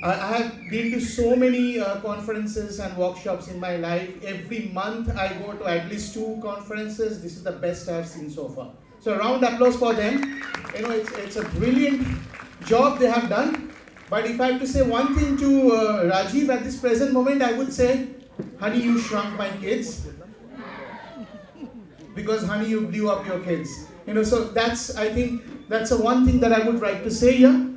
I have been to so many conferences and workshops in my life. Every month I go to at least 2 conferences. This is the best I've seen so far. So a round applause for them. It's a brilliant job they have done. But if I have to say one thing to Rajiv at this present moment, I would say, honey, you shrunk my kids. Because honey, you blew up your kids. So I think that's the one thing that I would like to say here.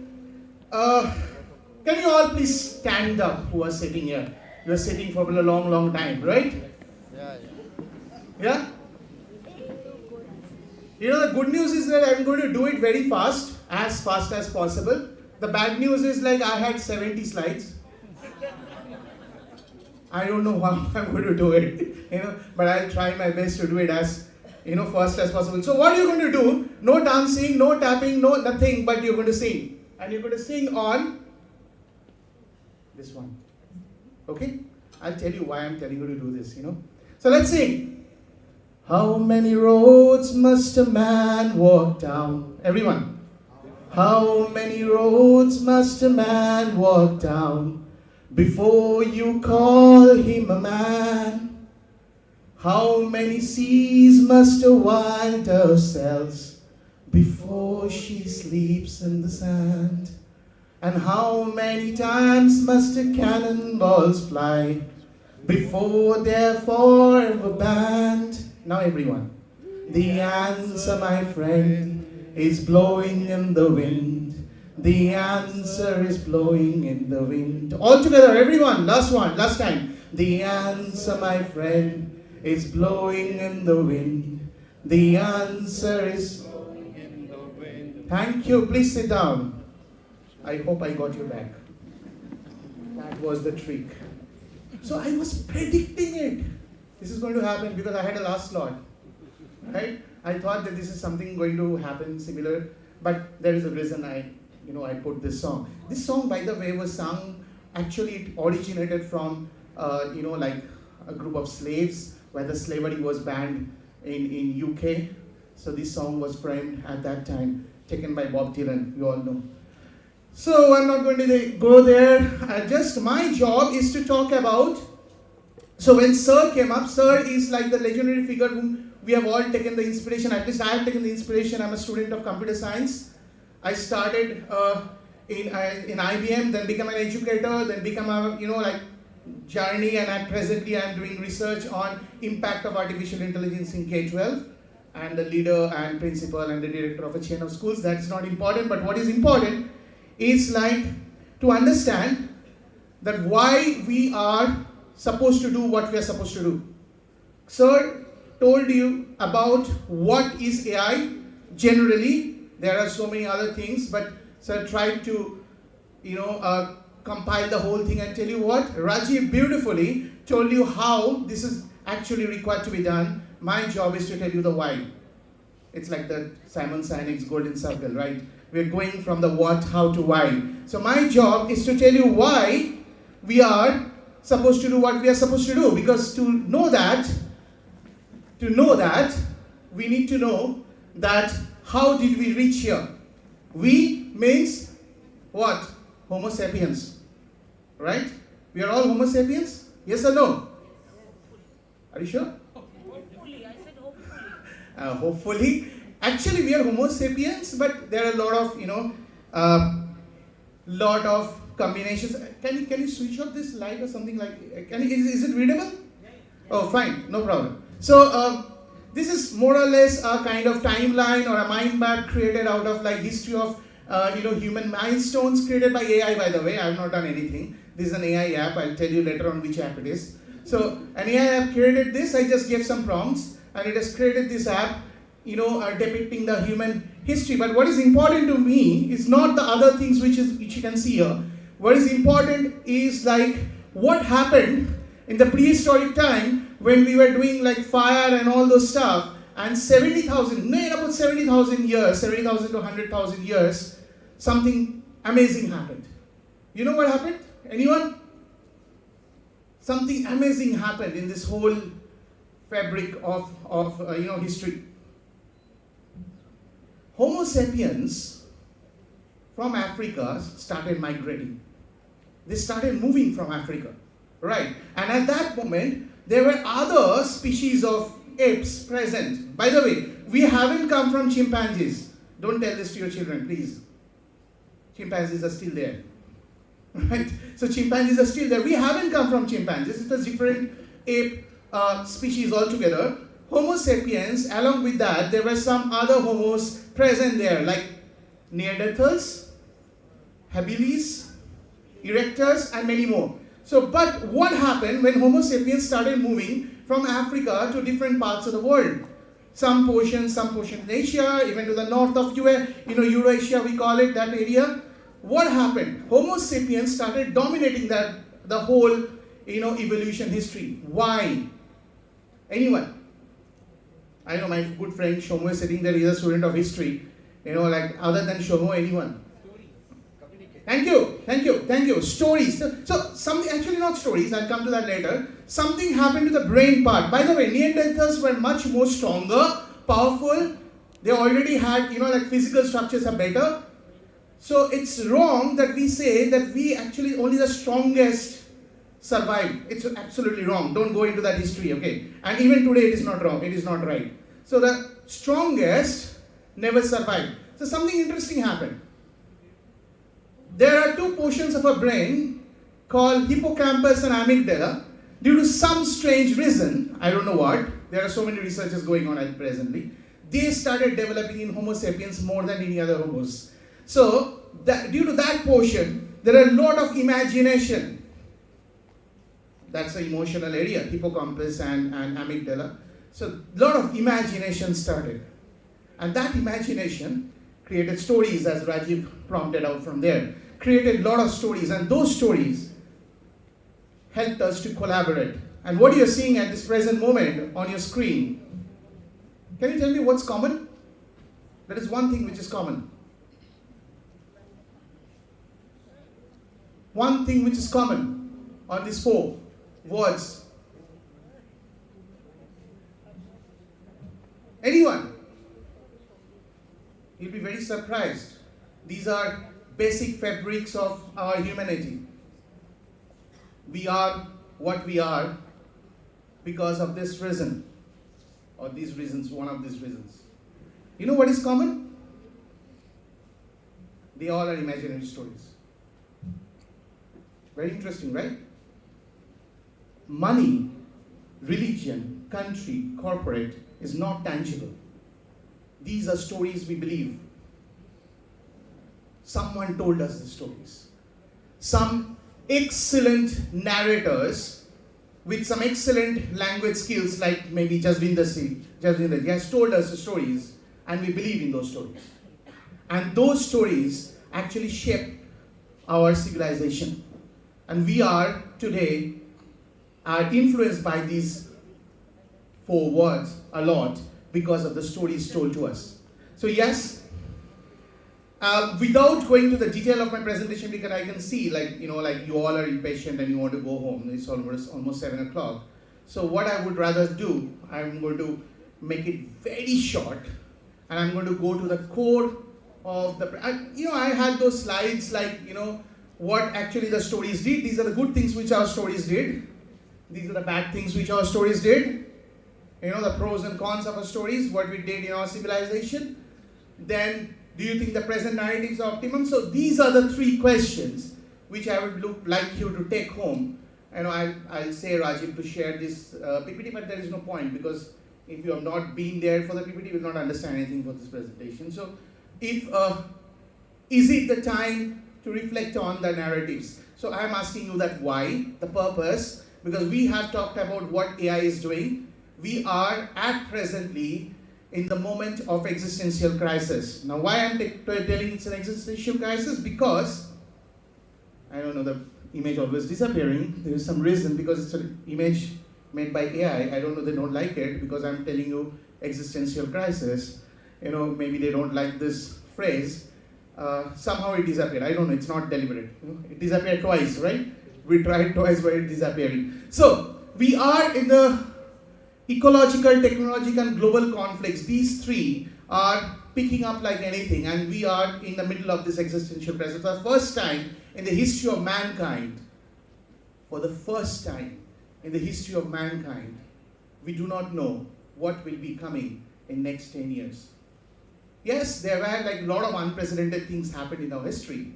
Can you all please stand up who are sitting here? You are sitting for a long, long time, right? Yeah? The good news is that I'm going to do it very fast as possible. The bad news is like I had 70 slides. I don't know how I'm going to do it, but I'll try my best to do it as, fast as possible. So what are you going to do? No dancing, no tapping, no nothing, but you're going to sing. And you're going to sing on this one. Okay? I'll tell you why I'm telling you to do this, So let's sing. How many roads must a man walk down? Everyone. How many roads must a man walk down before you call him a man? How many seas must a wild dove sails before she sleeps in the sand? And how many times must the cannonballs fly before they're forever banned? Now everyone. The answer, my friend, is blowing in the wind. The answer is blowing in the wind. All together, everyone. Last one, last time. The answer, my friend, is blowing in the wind. The answer is blowing in the wind. Thank you. Please sit down. I hope I got you back. That was the trick. So I was predicting it. This is going to happen because I had a last slot. Right? I thought that this is something going to happen similar, but there is a reason I put this song. This song, by the way, was sung, actually it originated from, like a group of slaves where the slavery was banned in UK. So this song was framed at that time, taken by Bob Dylan, you all know. So I'm not going to go there. Just my job is to talk about. So when Sir came up, Sir is like the legendary figure whom we have all taken the inspiration. At least I have taken the inspiration. I'm a student of computer science. I started in IBM, then become an educator, then become a journey, and presently I'm doing research on impact of artificial intelligence in K12. And the leader and principal and the director of a chain of schools. That's not important, but what is important is like to understand that why we are supposed to do what we are supposed to do. Sir told you about what is AI generally. There are so many other things, but Sir tried to compile the whole thing and tell you what. Rajiv beautifully told you how this is actually required to be done. My job is to tell you the why. It's like the Simon Sinek's golden circle, right? We're going from the what, how to why. So my job is to tell you why we are supposed to do what we are supposed to do. Because to know that, we need to know that how did we reach here? We means what? Homo sapiens, right? We are all Homo sapiens? Yes or no? Are you sure? Hopefully, I said hopefully. Hopefully. Actually, we are Homo sapiens, but there are a lot of combinations. Can you switch off this light or something like? Is it readable? Oh, fine, no problem. So this is more or less a kind of timeline or a mind map created out of like history of human milestones created by AI. By the way, I have not done anything. This is an AI app. I'll tell you later on which app it is. So an AI app created this. I just gave some prompts, and it has created this app. Depicting the human history. But what is important to me is not the other things which you can see here. What is important is like what happened in the prehistoric time when we were doing like fire and all those stuff, and 70,000 years, 70,000 to 100,000 years, something amazing happened. You know what happened? Anyone? Something amazing happened in this whole fabric of history. Homo sapiens from Africa started migrating. They started moving from Africa, right? And at that moment, there were other species of apes present. By the way, we haven't come from chimpanzees. Don't tell this to your children, please. Chimpanzees are still there, right? So chimpanzees are still there. We haven't come from chimpanzees. It's a different ape species altogether. Homo sapiens, along with that, there were some other homos present there, like Neanderthals, habilis, erectors, and many more. So, but what happened when Homo sapiens started moving from Africa to different parts of the world? Some portions in Asia, even to the north of Eurasia, we call it, that area. What happened? Homo sapiens started dominating the whole, evolution history. Why? Anyone? I know my good friend Shomo is sitting there. He's a student of history. Like other than Shomo, anyone? Thank you. Stories. So something, actually not stories, I'll come to that later. Something happened to the brain part. By the way, Neanderthals were much more stronger, powerful. They already had, like physical structures are better. So it's wrong that we say that we actually only the strongest survived. It's absolutely wrong. Don't go into that history, okay? And even today it is not wrong. It is not right. So the strongest never survived. So something interesting happened. There are two portions of our brain called hippocampus and amygdala. Due to some strange reason, I don't know what, there are so many researches going on at presently, they started developing in Homo sapiens more than any other homos. So, due to that portion, there are a lot of imagination. That's the emotional area, hippocampus and amygdala. So, a lot of imagination started. And that imagination created stories, as Rajiv prompted out from there. Created a lot of stories, and those stories helped us to collaborate. And what you're seeing at this present moment on your screen, can you tell me what's common? There is one thing which is common. One thing which is common on these four words. Anyone? You'll be very surprised. These are basic fabrics of our humanity. We are what we are because of this reason, or these reasons, one of these reasons. You know what is common? They all are imaginary stories. Very interesting, right? Money, religion, country, corporate is not tangible. These are stories we believe. Someone told us the stories. Some excellent narrators with some excellent language skills, like maybe Jasvinder Singh, he has told us the stories, and we believe in those stories. And those stories actually shape our civilization. And we are today influenced by these four words a lot because of the stories told to us. So yes, without going to the detail of my presentation, because I can see like you all are impatient and you want to go home. It's almost 7 o'clock. So what I would rather do, I'm going to make it very short, and I'm going to go to the core of the, I had those slides like, what actually the stories did. These are the good things which our stories did. These are the bad things which our stories did. The pros and cons of our stories, what we did in our civilization. Then, do you think the present narrative is optimum? So these are the three questions which I would like you to take home. I'll say Rajiv to share this PPT, but there is no point, because if you have not been there for the PPT, you will not understand anything for this presentation. So, is it the time to reflect on the narratives? So I'm asking you that why, the purpose, because we have talked about what AI is doing. We are at presently in the moment of existential crisis. Now why I'm telling it's an existential crisis? Because, I don't know, the image always disappearing. There is some reason, because it's an image made by AI. I don't know, they don't like it because I'm telling you existential crisis. Maybe they don't like this phrase. Somehow it disappeared. I don't know, it's not deliberate. It disappeared twice, right? We tried twice, but it's disappearing. So, we are in the ecological, technological, and global conflicts. These three are picking up like anything, and we are in the middle of this existential crisis. For the first time in the history of mankind, for the first time in the history of mankind, we do not know what will be coming in next 10 years. Yes, there were like a lot of unprecedented things happened in our history.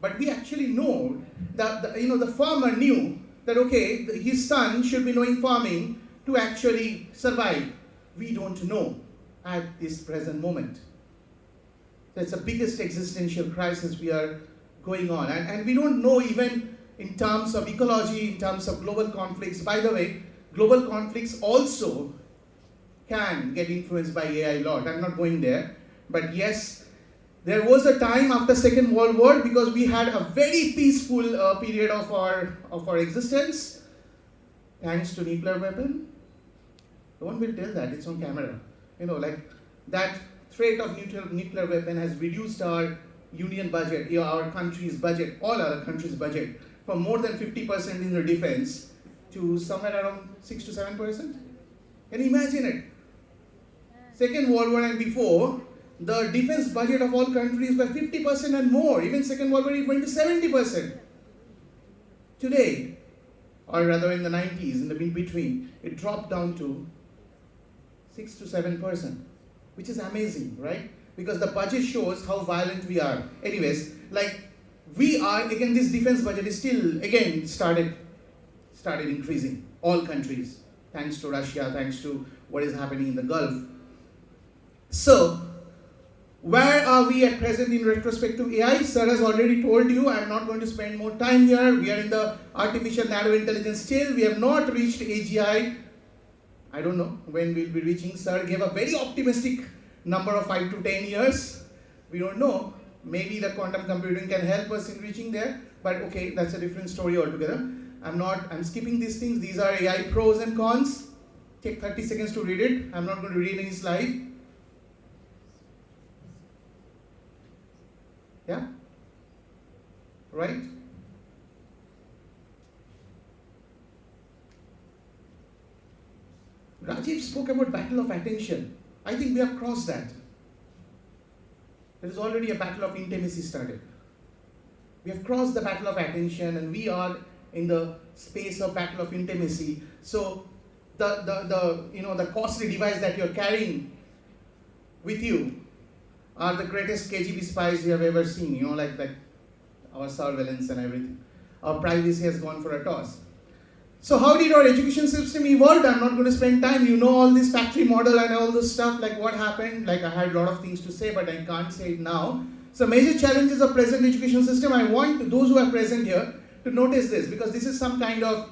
But we actually know that the farmer knew that, okay, his son should be knowing farming to actually survive. We don't know at this present moment. That's the biggest existential crisis we are going on. And we don't know even in terms of ecology, in terms of global conflicts. By the way, global conflicts also can get influenced by AI a lot. I'm not going there. But yes, there was a time after Second World War, because we had a very peaceful period of our existence, thanks to nuclear weapon. No one will tell that, it's on camera. Like that threat of nuclear weapon has reduced our union budget, our country's budget, all our country's budget, from more than 50% in the defense to somewhere around 6 to 7%. Can you imagine it? Second World War and before, the defense budget of all countries were 50% and more. Even Second World War, it went to 70%. Today, or rather in the 90s, in the in-between, it dropped down to 6 to 7%, which is amazing, right? Because the budget shows how violent we are. Anyways, like we are, again, this defense budget is still, again, started increasing. All countries, thanks to Russia, thanks to what is happening in the Gulf. So, where are we at present in retrospect to AI? Sir has already told you, I'm not going to spend more time here. We are in the artificial narrow intelligence still. We have not reached AGI. I don't know when we'll be reaching. Sir gave a very optimistic number of 5 to 10 years. We don't know. Maybe the quantum computing can help us in reaching there. But okay, that's a different story altogether. I'm skipping these things. These are AI pros and cons. Take 30 seconds to read it. I'm not going to read any slide. Yeah? Right? Rajiv spoke about battle of attention. I think we have crossed that. There is already a battle of intimacy started. We have crossed the battle of attention and we are in the space of battle of intimacy. So the costly device that you're carrying with you are the greatest KGB spies you have ever seen, like our surveillance and everything. Our privacy has gone for a toss. So how did our education system evolve? I'm not going to spend time. You know all this factory model and all this stuff, like what happened. Like I had a lot of things to say, but I can't say it now. So major challenges of present education system. I want those who are present here to notice this, because this is some kind of,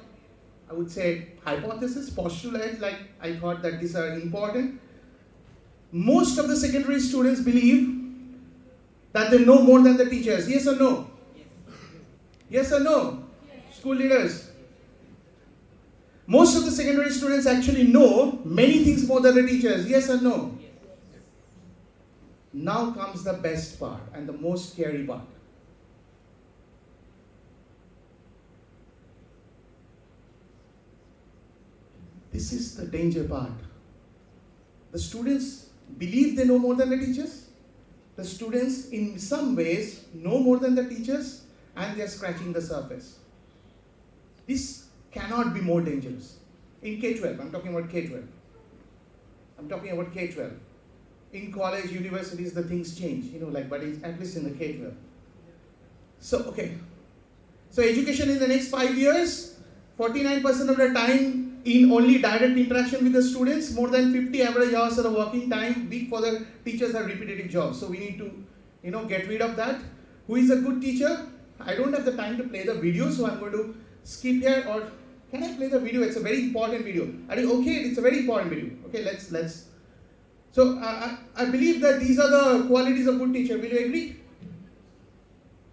I would say, hypothesis, postulate, like I thought that these are important. Most of the secondary students believe that they know more than the teachers. Yes or no? Yes or no? School leaders. Most of the secondary students actually know many things more than the teachers. Yes or no? Now comes the best part and the most scary part. This is the danger part. The students believe they know more than the teachers. The students in some ways know more than the teachers, and they are scratching the surface. This cannot be more dangerous. In K12, I'm talking about K12. I'm talking about K12. In college, universities, the things change, but at least in the K12. So, okay. So education in the next 5 years, 49% of the time in only direct interaction with the students, more than 50 average hours of the working time week for the teachers are repetitive jobs. So we need to, get rid of that. Who is a good teacher? I don't have the time to play the video, so I'm going to skip here. Or can I play the video? It's a very important video. Are you okay? It's a very important video. Okay, let's. So I believe that these are the qualities of good teacher. Will you agree?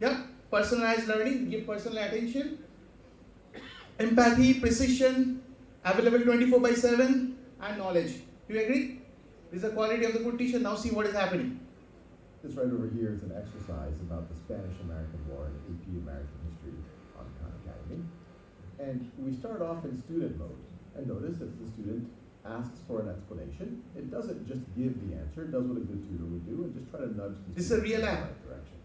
Yeah. Personalized learning, give personal attention, empathy, precision, available 24/7, and knowledge. Do you agree? This is the quality of the good teacher. Now see what is happening. This right over here is an exercise about the Spanish-American War and AP American History on Khan Academy. And we start off in student mode. And notice if the student asks for an explanation, it doesn't just give the answer, it does what a good tutor would do and just try to nudge the This is a student real in the app. right direction.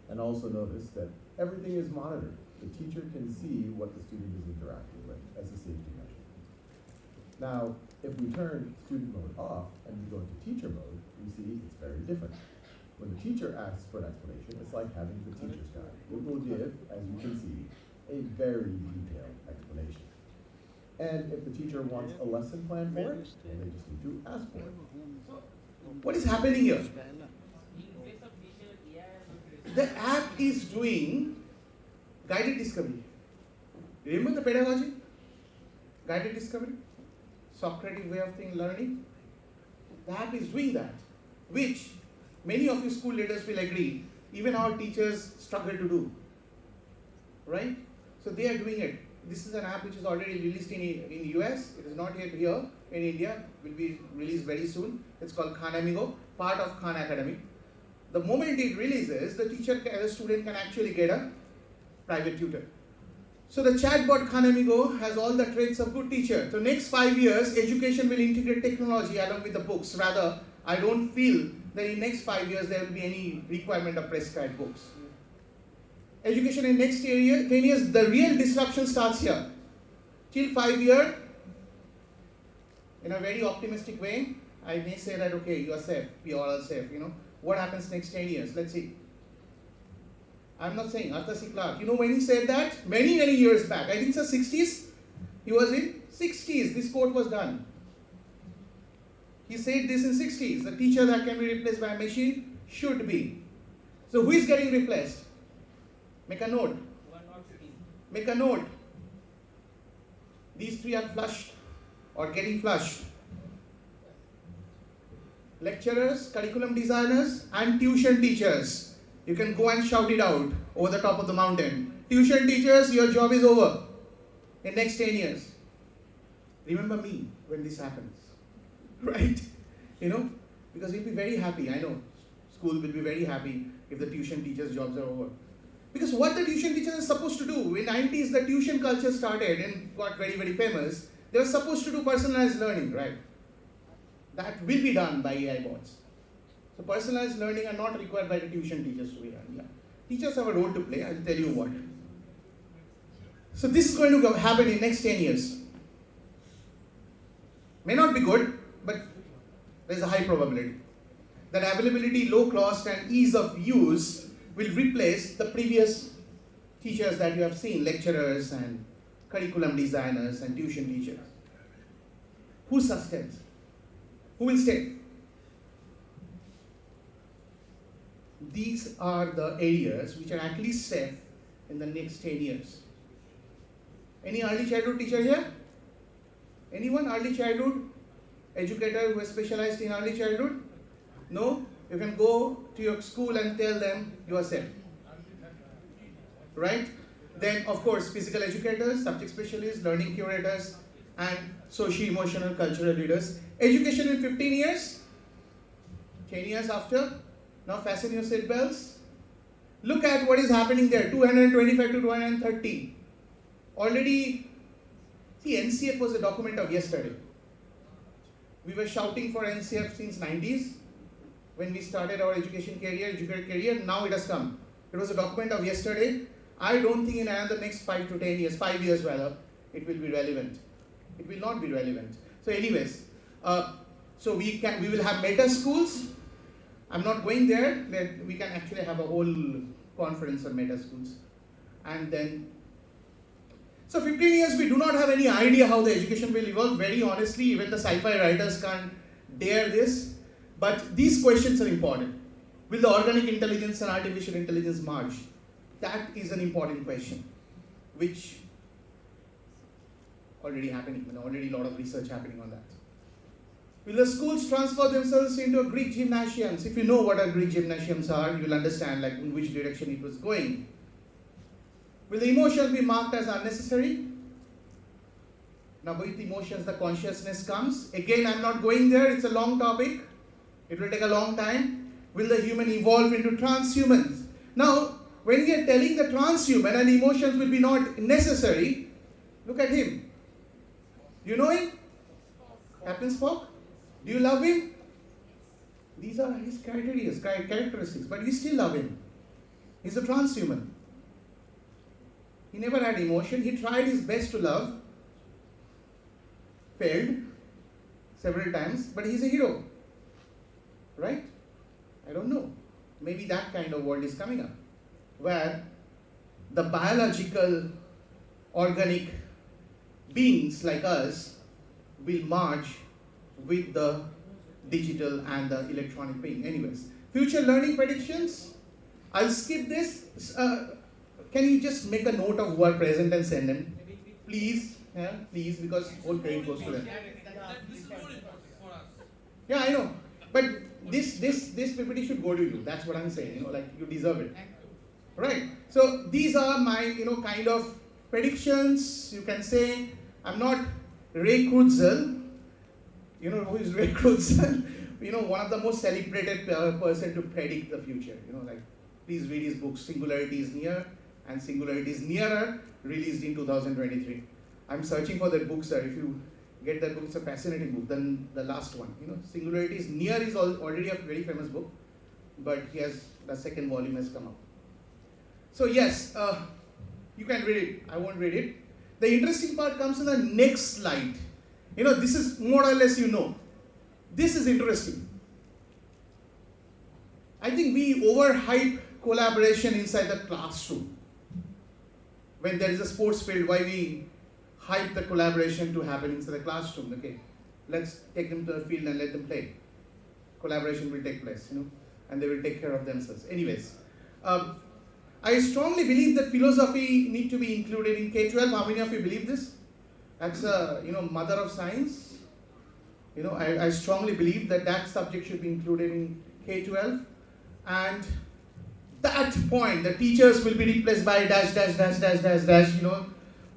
And also notice that Everything is monitored. The teacher can see what the student is interacting with as a safety measure. Now, if we turn student mode off and we go into teacher mode, we see it's very different. When the teacher asks for an explanation, it's like having the teacher's guide. It will give, as you can see, a very detailed explanation. And if the teacher wants a lesson plan for it, then they just need to ask for it. What is happening here? The app is doing guided discovery. Remember the pedagogy? Guided discovery? Socratic way of learning? The app is doing that, which many of you school leaders will agree, even our teachers struggle to do. Right? So they are doing it. This is an app which is already released in US. It is not yet here in India. Will be released very soon. It's called Khan Amigo, part of Khan Academy. The moment it releases, the teacher, the student can actually get a private tutor. So the chatbot Khan Amigo has all the traits of good teacher. So next 5 years, education will integrate technology along with the books. Rather, I don't feel that in next 5 years there will be any requirement of prescribed books. Education in next 10 years, the real disruption starts here. Till 5 years, in a very optimistic way, I may say that, okay, you are safe, we all are safe, What happens next 10 years? Let's see. I'm not saying Arthur C. Clarke. You know when he said that? Many, many years back. I think it's the 60s. He was in 60s. This quote was done. He said this in 60s. The teacher that can be replaced by a machine should be. So who is getting replaced? Make a note. Make a note. These three are flushed or getting flushed. Lecturers, curriculum designers, and tuition teachers. You can go and shout it out over the top of the mountain. Tuition teachers, your job is over in next 10 years. Remember me when this happens. Right? Because we'll be very happy. I know school will be very happy if the tuition teachers' jobs are over. Because what the tuition teachers are supposed to do, in 90s the tuition culture started and got very, very famous. They were supposed to do personalized learning, right? That will be done by AI bots. So personalized learning are not required by the tuition teachers to be done. Yeah. Teachers have a role to play, I'll tell you what. So this is going to happen in next 10 years. May not be good, but there's a high probability. That availability, low cost and ease of use will replace the previous teachers that you have seen, lecturers and curriculum designers and tuition teachers. Who sustains? Who will stay? These are the areas which are at least safe in the next 10 years. Any early childhood teacher here? Anyone early childhood educator who is specialized in early childhood? No? You can go to your school and tell them you are safe. Right? Then, of course, physical educators, subject specialists, learning curators, and socio-emotional cultural leaders. Education in 15 years, 10 years after. Now fasten your seatbelts. Look at what is happening there, 225 to 230. Already, see, NCF was a document of yesterday. We were shouting for NCF since 90s. When we started our educated career, now it has come. It was a document of yesterday. I don't think in another next 5 to 10 years, 5 years rather, it will be relevant. It will not be relevant. So anyways, so we will have meta schools. I'm not going there. We can actually have a whole conference on meta schools. And then, so 15 years we do not have any idea how the education will evolve. Very honestly, even the sci-fi writers can't dare this. But these questions are important. Will the organic intelligence and artificial intelligence merge? That is an important question, which already happening, already a lot of research happening on that. Will the schools transfer themselves into a Greek gymnasiums? If you know what are Greek gymnasiums are, you will understand like in which direction it was going. Will the emotions be marked as unnecessary? Now with emotions, the consciousness comes. Again, I'm not going there, it's a long topic. It will take a long time. Will the human evolve into transhumans? Now, when we are telling the transhuman and emotions will be not necessary, look at him. Do you know him? Captain Spock? Do you love him? These are his characteristics, but you still love him. He's a transhuman. He never had emotion. He tried his best to love, failed several times, but he's a hero. Right? I don't know. Maybe that kind of world is coming up, where the biological, organic beings like us will merge with the digital and the electronic being. Anyways, future learning predictions. I'll skip this. Can you just make a note of who are present and send them? Please, yeah, please, because whole credit goes to them. Yeah, I know. But this PPT should go to you. That's what I'm saying. Like you deserve it. Right. So these are my, kind of predictions. You can say I'm not Ray Kurzweil. You know who is Ray Kurzweil? One of the most celebrated person to predict the future. Like please read his book Singularity is Near and Singularity is Nearer, released in 2023. I'm searching for that book, sir. If you get that book, it's a fascinating book. Then the last one, Singularity is Near is already a very famous book, but the second volume has come out. So yes, you can read it. I won't read it. The interesting part comes in the next slide. This is more or less This is interesting. I think we overhype collaboration inside the classroom. When there is a sports field, why we hype the collaboration to happen inside the classroom? Okay, let's take them to the field and let them play. Collaboration will take place, and they will take care of themselves. Anyways, I strongly believe that philosophy need to be included in K12. How many of you believe this? That's mother of science. I strongly believe that subject should be included in K12. And that point, the teachers will be replaced by dash, dash, dash, dash, dash, dash,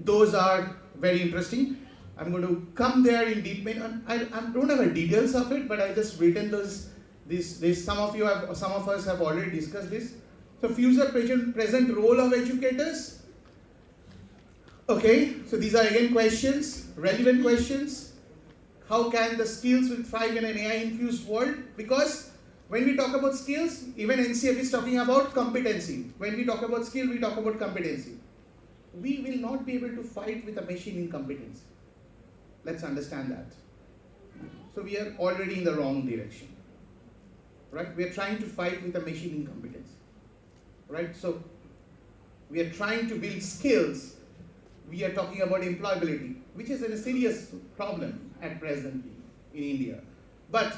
those are very interesting. I'm going to come there in deep main. I don't have the details of it, but I just written those. Some of us have already discussed this. So future present role of educators. Okay, so these are again questions, relevant questions. How can the skills will thrive in an AI-infused world? Because when we talk about skills, even NCF is talking about competency. When we talk about skill, we talk about competency. We will not be able to fight with a machine in competency. Let's understand that. So we are already in the wrong direction. Right? We are trying to fight with a machine in competency. Right? So we are trying to build skills. We are talking about employability, which is a serious problem at present in India. But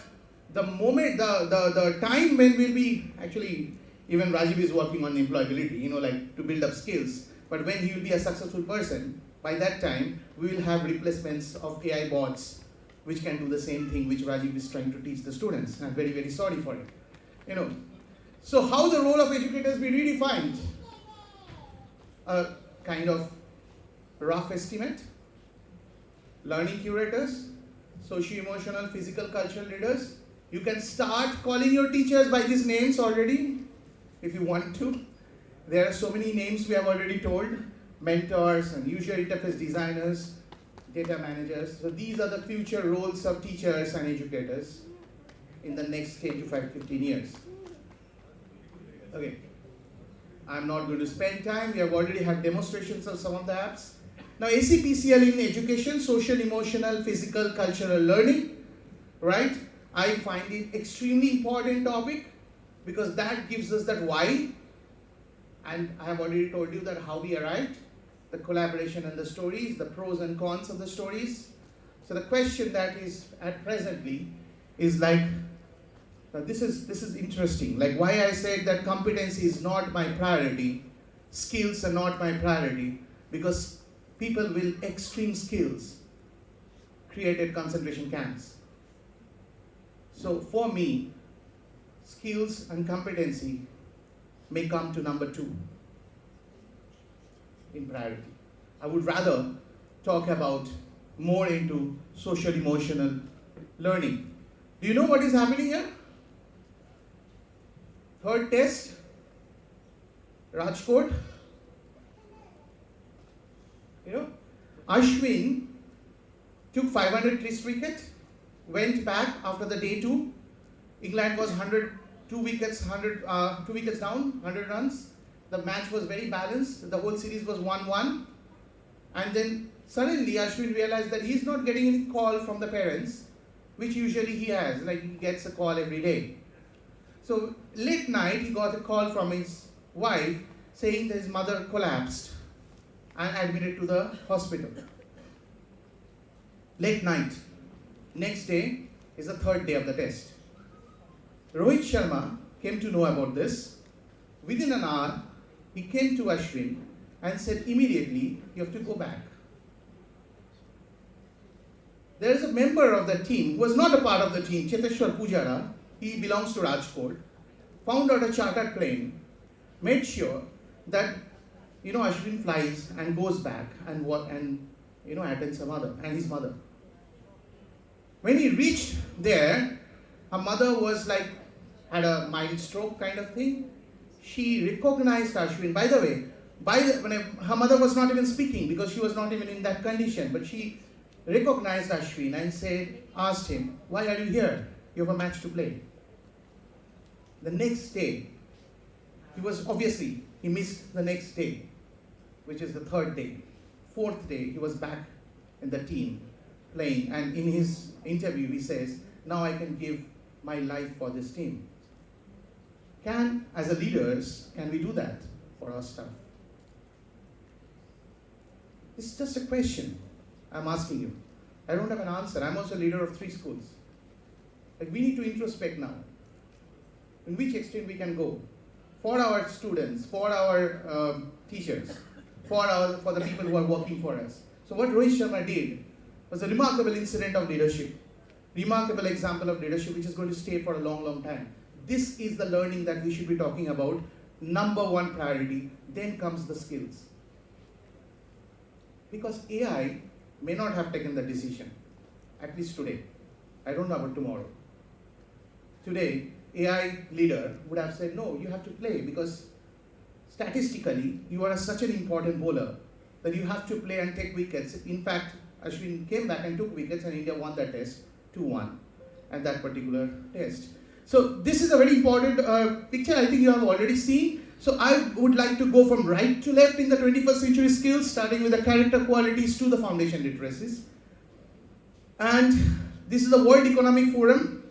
the moment, the time when we'll be, actually, even Rajiv is working on employability, like to build up skills. But when he will be a successful person, by that time, we will have replacements of AI bots, which can do the same thing which Rajiv is trying to teach the students. I'm very, very sorry for it. So how the role of educators be redefined? A kind of rough estimate. Learning curators, socio-emotional, physical, cultural leaders. You can start calling your teachers by these names already, if you want to. There are so many names we have already told. Mentors and user interface designers, data managers. So these are the future roles of teachers and educators in the next 10 to 15 years. Okay, I'm not going to spend time. We have already had demonstrations of some of the apps. Now SEPCL in education, social, emotional, physical, cultural learning, right? I find it extremely important topic because that gives us that why. And I have already told you that how we arrived, the collaboration and the stories, the pros and cons of the stories. So the question that is at presently is like, this is interesting. Like why I said that competency is not my priority, skills are not my priority, because people with extreme skills created concentration camps. So for me, skills and competency may come to number 2 in priority. I would rather talk about more into social emotional learning. Do you know what is happening here? Third test, Rajkot. Ashwin took 500 test wicket, went back after the day 2. England was 2 wickets down, 100 runs. The match was very balanced. The whole series was 1-1. And then suddenly Ashwin realized that he's not getting any call from the parents, which usually he has. Like he gets a call every day. So late night he got a call from his wife saying that his mother collapsed and admitted to the hospital. Late night. Next day is the third day of the test. Rohit Sharma came to know about this. Within an hour, he came to Ashwin and said immediately, you have to go back. There is a member of the team who was not a part of the team, Cheteshwar Pujara. He belongs to Rajkot. Found out a chartered plane, made sure that Ashwin flies and goes back and attends his mother. When he reached there, her mother was had a mild stroke kind of thing. She recognized Ashwin. By the way, her mother was not even speaking because she was not even in that condition. But she recognized Ashwin and asked him, why are you here? You have a match to play. The next day, he missed the next day, which is the third day. Fourth day, he was back in the team playing. And in his interview, he says, now I can give my life for this team. As leaders, can we do that for our staff? It's just a question I'm asking you. I don't have an answer. I'm also a leader of 3 schools. We need to introspect now. In which extent we can go for our students, for our teachers, for the people who are working for us. So what Rohit Sharma did was a remarkable incident of leadership, remarkable example of leadership which is going to stay for a long, long time. This is the learning that we should be talking about. Number 1 priority, then comes the skills. Because AI may not have taken the decision, at least today. I don't know about tomorrow. Today, AI leader would have said, no, you have to play because statistically, you are such an important bowler that you have to play and take wickets. In fact, Ashwin came back and took wickets and India won that test 2-1 at that particular test. So this is a very important picture I think you have already seen. So I would like to go from right to left in the 21st century skills, starting with the character qualities to the foundation literacies. And this is the World Economic Forum,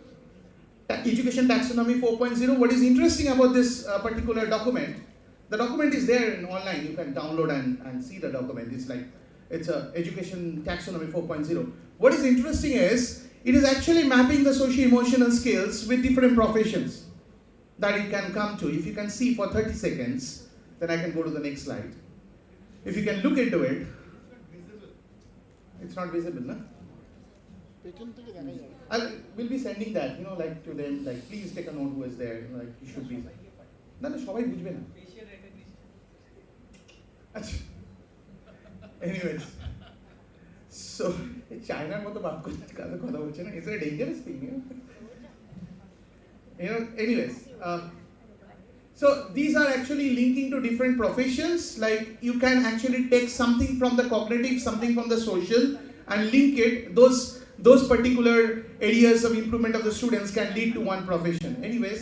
Education Taxonomy 4.0. What is interesting about this particular document, the document is there online. You can download and see the document. It's a Education Taxonomy 4.0. What is interesting is, it is actually mapping the socio-emotional skills with different professions that it can come to. If you can see for 30 seconds, then I can go to the next slide. If you can look into it, it's not visible, no? We'll be sending that, to them, please take a note who is there, you should be. No, সবাই বুঝবে না. Anyways, so China মতো বাপ কথা বলছে না, it's a dangerous thing, anyways, so these are actually linking to different professions. You can actually take something from the cognitive, something from the social, and link it. Those particular areas of improvement of the students can lead to one profession. Anyways,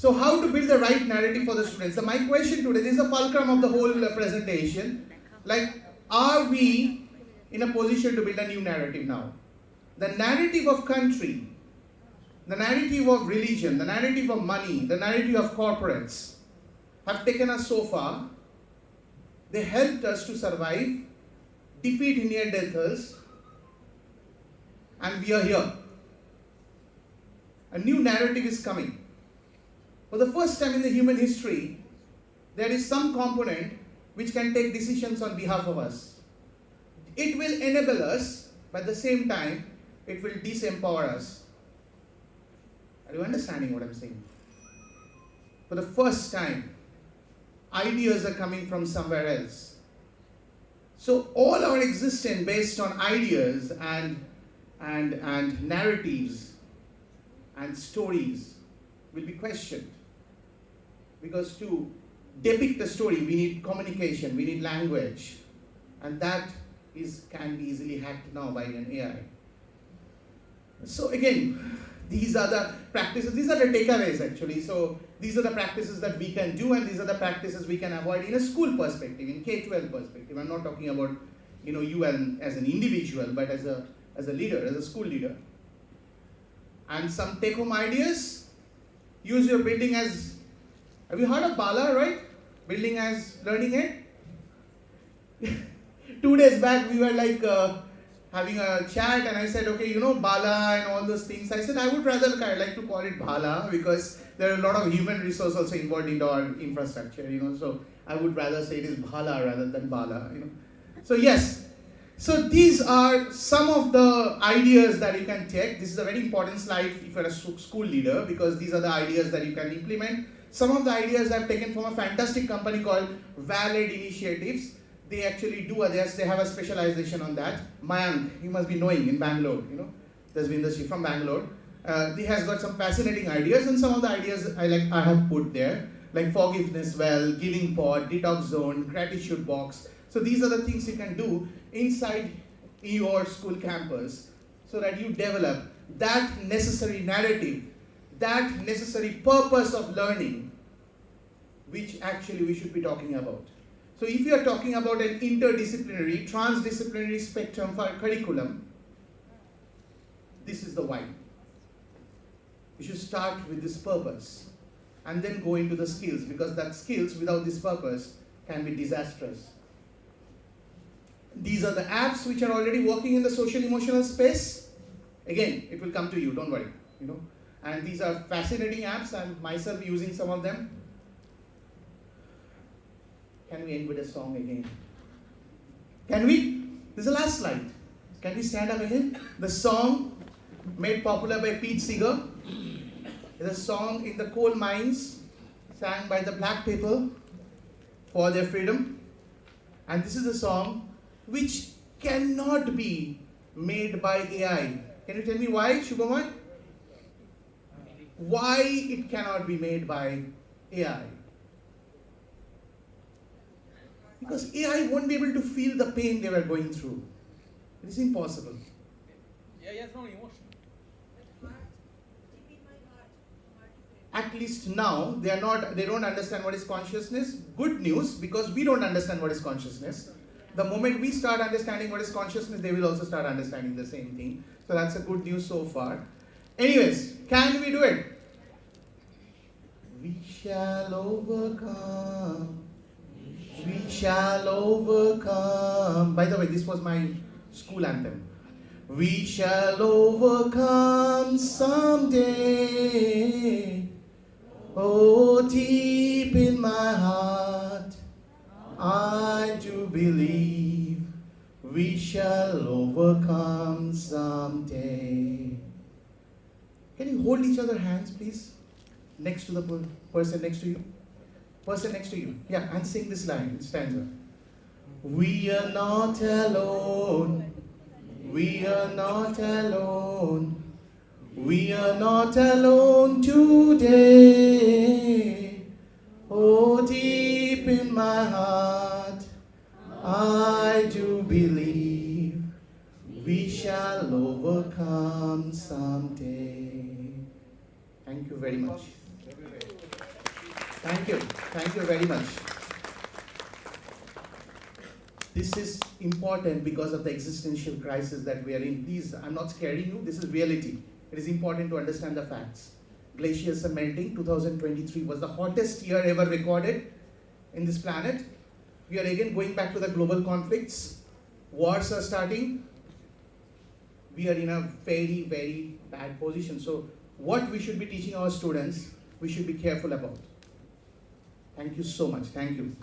so how to build the right narrative for the students? So my question today, this is the fulcrum of the whole presentation. Are we in a position to build a new narrative now? The narrative of country, the narrative of religion, the narrative of money, the narrative of corporates have taken us so far. They helped us to survive, defeat near-deathers, and we are here. A new narrative is coming. For the first time in the human history, there is some component which can take decisions on behalf of us. It will enable us, but at the same time, it will disempower us. Are you understanding what I'm saying? For the first time, ideas are coming from somewhere else. So all our existence based on ideas and narratives and stories will be questioned. Because to depict the story, we need communication, we need language, and that can be easily hacked now by an AI. So again, These are the practices, these are the takeaways actually. So these are the practices that we can do, and these are the practices we can avoid in a school perspective, in K12 perspective. I'm not talking about you and as an individual, but as a leader, as a school leader. And some take-home ideas. Use your building as, have you heard of Bala, right? Building as learning aid. 2 days back we were like having a chat, and I said, okay, Bala and all those things. I said I would rather like to call it Bala because there are a lot of human resource also involved in our infrastructure, so I would rather say it is Bhala rather than Bala, So yes, so these are some of the ideas that you can take. This is a very important slide if you're a school leader, because these are the ideas that you can implement. Some of the ideas I've taken from a fantastic company called Valid Initiatives. They actually do this. They have a specialization on that. Mayank, you must be knowing, in Bangalore, there's Vindashri from Bangalore. He has got some fascinating ideas, and some of the ideas I have put there, like forgiveness well, giving pod, detox zone, gratitude box. So these are the things you can do inside your school campus, so that you develop that necessary narrative, that necessary purpose of learning, which actually we should be talking about. So if you are talking about an interdisciplinary, transdisciplinary spectrum for a curriculum, this is the why. You should start with this purpose and then go into the skills, because that skills without this purpose can be disastrous. These are the apps which are already working in the social emotional space. Again, it will come to you, don't worry. And these are fascinating apps. I'm myself using some of them. Can we end with a song again? Can we? This is the last slide. Can we stand up again? The song made popular by Pete Seeger is a song in the coal mines sang by the black people for their freedom. And this is a song which cannot be made by AI. Can you tell me why, Shubhamay? Why it cannot be made by AI? Because AI won't be able to feel the pain they were going through. It is impossible. Yeah, it's not emotion. At least now, they don't understand what is consciousness. Good news, because we don't understand what is consciousness. The moment we start understanding what is consciousness, they will also start understanding the same thing. So that's a good news so far. Anyways, can we do it? We shall overcome. We shall overcome. By the way, this was my school anthem. We shall overcome someday. Oh, deep in my heart, I do believe we shall overcome someday. Can you hold each other's hands, please? Next to the person next to you. Person next to you. Yeah, and sing this line, stanza. We are not alone. We are not alone. We are not alone today. Oh, deep in my heart, I do believe we shall overcome someday. Thank you very much. Thank you. Thank you very much. This is important because of the existential crisis that we are in. Please, I'm not scaring you. This is reality. It is important to understand the facts. Glaciers are melting. 2023 was the hottest year ever recorded in this planet. We are again going back to the global conflicts. Wars are starting. We are in a very, very bad position. So what we should be teaching our students, we should be careful about. Thank you so much. Thank you.